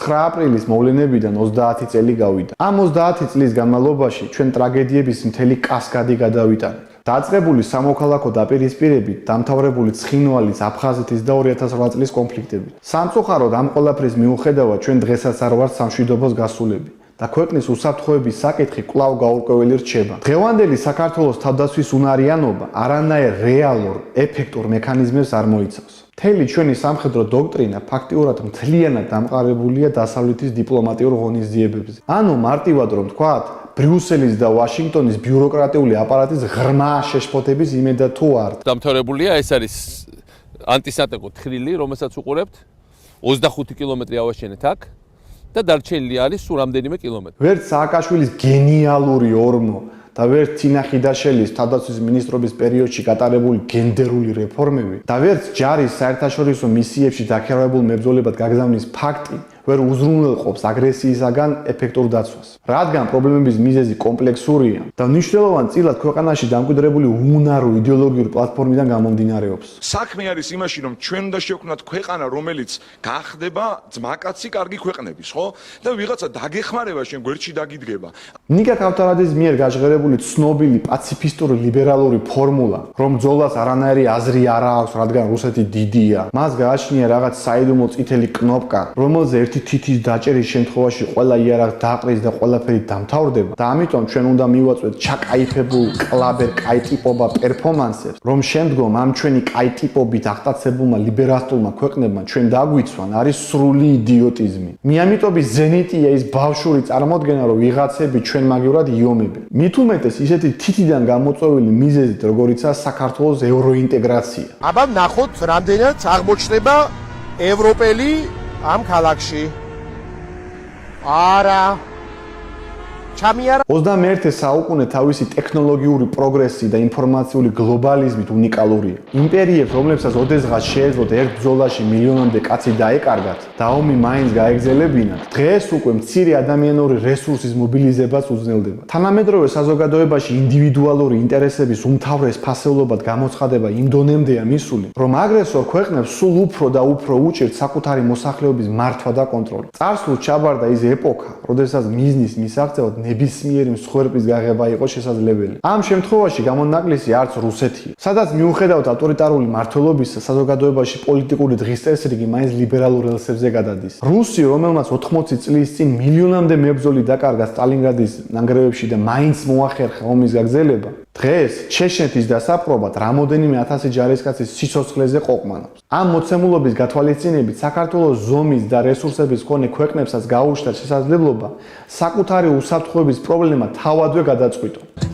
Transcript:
9 აპრილის მოვლენებიდან 30 წელი გავიდა. ამ 30 წლის განმავლობაში ჩვენ ტრაგედიების მთელი კასკადი გადავიტანეთ. დაწყებული სამოქალაქო დაპირისპირებით, დამთავრებული ცხინვალის, აფხაზეთის და 2008 წლის კონფლიქტებით. სამწუხაროდ ამ ყველაფრის მიუხედავად ჩვენ დღესაც არ ვართ სამშვიდობოს გასულები. და ქვეყნის უსაფრთხოების საკითხი კვლავ გაურკვეველი რჩება. დღევანდელი საქართველოს თავდაცვის უნარიანობა არანაირ რეალურ, ეფექტურ მექანიზმებს არ მოიცავს. მთელი ჩვენი სამხედრო დოქტრინა ფაქტიურად მთლიანად დამყარებულია დასავლეთის დიპლომატიურ ღონისძიებებზე. ანუ მარტივად რომ ვთქვათ, ბრიუსელის და ვაშინგტონის ბიუროკრატიული აპარატის ღრმა შეშფოთების იმედა თუ არ. დამთავრებულია, ეს არის ანტისატეკო თხრილი, რომელსაც უყურებთ 25 კილომეტრი ავაშენეთ აქ. და დარჩენილი არის სულ რამდენიმე კილომეტრი. ვერც სააკაშვილის გენიალური ორმო და ვერც თინა ხიდაშელის თავდაცვის მინისტრობის პერიოდში გატარებული გენდერული რეფორმები და ვერც ჯარის საერთაშორისო მისიებში დაქირავებულ მებრძოლებად გაგზავნის ფაქტი ვერ უზრუნველყოფს აგრესიისაგან ეფექტურ დაცვას. რადგან პრობლემების მიზეზი კომპლექსურია და მნიშვნელოვან წილად ქვეყანაში დამკვიდრებული უნარო იდეოლოგიური პლატფორმიდან გამომდინარეობს. საქმე არის იმაში, რომ ჩვენ უნდა შევქმნათ ქვეყანა, რომელიც გახდება ძმაკაცი კარგი ქვეყნების, ხო? და ვიღაცა დაგეხმარება შენ გვერდში დაგიდგება. ნიკა ქავთარაძის მიერ გაჟღერებული ცნობილი პაციფისტური ლიბერალური ფორმულა, რომ ბრძოლას არანაირი აზრი არ აქვს, რადგან რუსეთი დიდია, მას გააჩნია რაღაც საიდუმლო წითელი კნოპკა, რომელზე ერთი თითის დაჭერის შემთხვევაში ყველა იარაღ დაყრის და ყველაფერი დამთავრდება და ამიტომ ჩვენ უნდა მივაწვეთ ჩაკაიფებულ კლაბერ კაიტიპობა პერფორმანსებს, რომ შემდგომ ამ ჩვენი კაიტიპობით აღტაცებულმა ლიბერალურმა ქვეყნებმა ჩვენ დაგვიცვან, არის სრული იდიოტიზმი. მიამიტობის ზენიტია ის ბავშვური წარმოდგენა, რომ ვიღაცები ჩვენ მაგივრად იომებენ. მით უმეტეს ისეთი თითიდან გამოწვეული მიზეზით, როგორიცაა საქართველოს ევროინტეგრაცია. აბა ნახოთ, რამდენად აღმოჩნდება ევროპელი ამ ქალაქში. არა. ჩამი არა. 21 საუკუნე თავისი ტექნოლოგიური პროგრესი და ინფორმაციული გლობალიზმით უნიკალურია. იმპერიებს, რომლებსაც ოდესღაც შეეძლოთ ერთ ბრძოლაში მილიონამდე კაცი დაეკარგათ და ომი მაინც გაეგზელებინათ, დღეს უკვე მცირე ადამიანური რესურსის მობილიზებაც უძნელდება. თანამედროვე საზოგადოებაში ინდივიდუალური ინტერესების უმთავრეს ფასეულობად გამოცხადება იმ დონემდეა მისული, რომ აგრესორ ქვეყნებს სულ უფრო და უფრო უჭირთ საკუთარი მოსახლეობის მართვა და კონტროლი. წარსულს ჩაბარდა ის ეპოქა, როდესაც მიზნის მისაღწევად ნებისმიერი მსხვერპლის გაღება იყო შესაძლებელი. ამ შემთხვევაში გამონაკლისი არც რუსეთია, სადაც მიუხედავად ავტორიტარული მმართველობისა, საზოგადოებაში პოლიტიკური დღის წესრიგი მაინც ლიბერალურ რელსებზე გადადის. რუსი, რომელმაც 80 წლის წინ მილიონამდე მებრძოლი დაკარგა სტალინგრადის ნანგრევებში და მაინც მოახერხა ომის გაგრძელება, დღეს ჩეჩნეთის დასაპყრობად რამოდენიმე ათასი ჯარისკაცის სიცოცხლეზე ყოფნავს. ამ მოცემულობის გათვალისწინებით საქართველოს ზომის და რესურსების მქონე ქვეყნებსაც გაუჩნდათ შესაძლებლობა საკუთარი უსაფრთხოების პრობლემა თავადვე გადაწყვიტონ.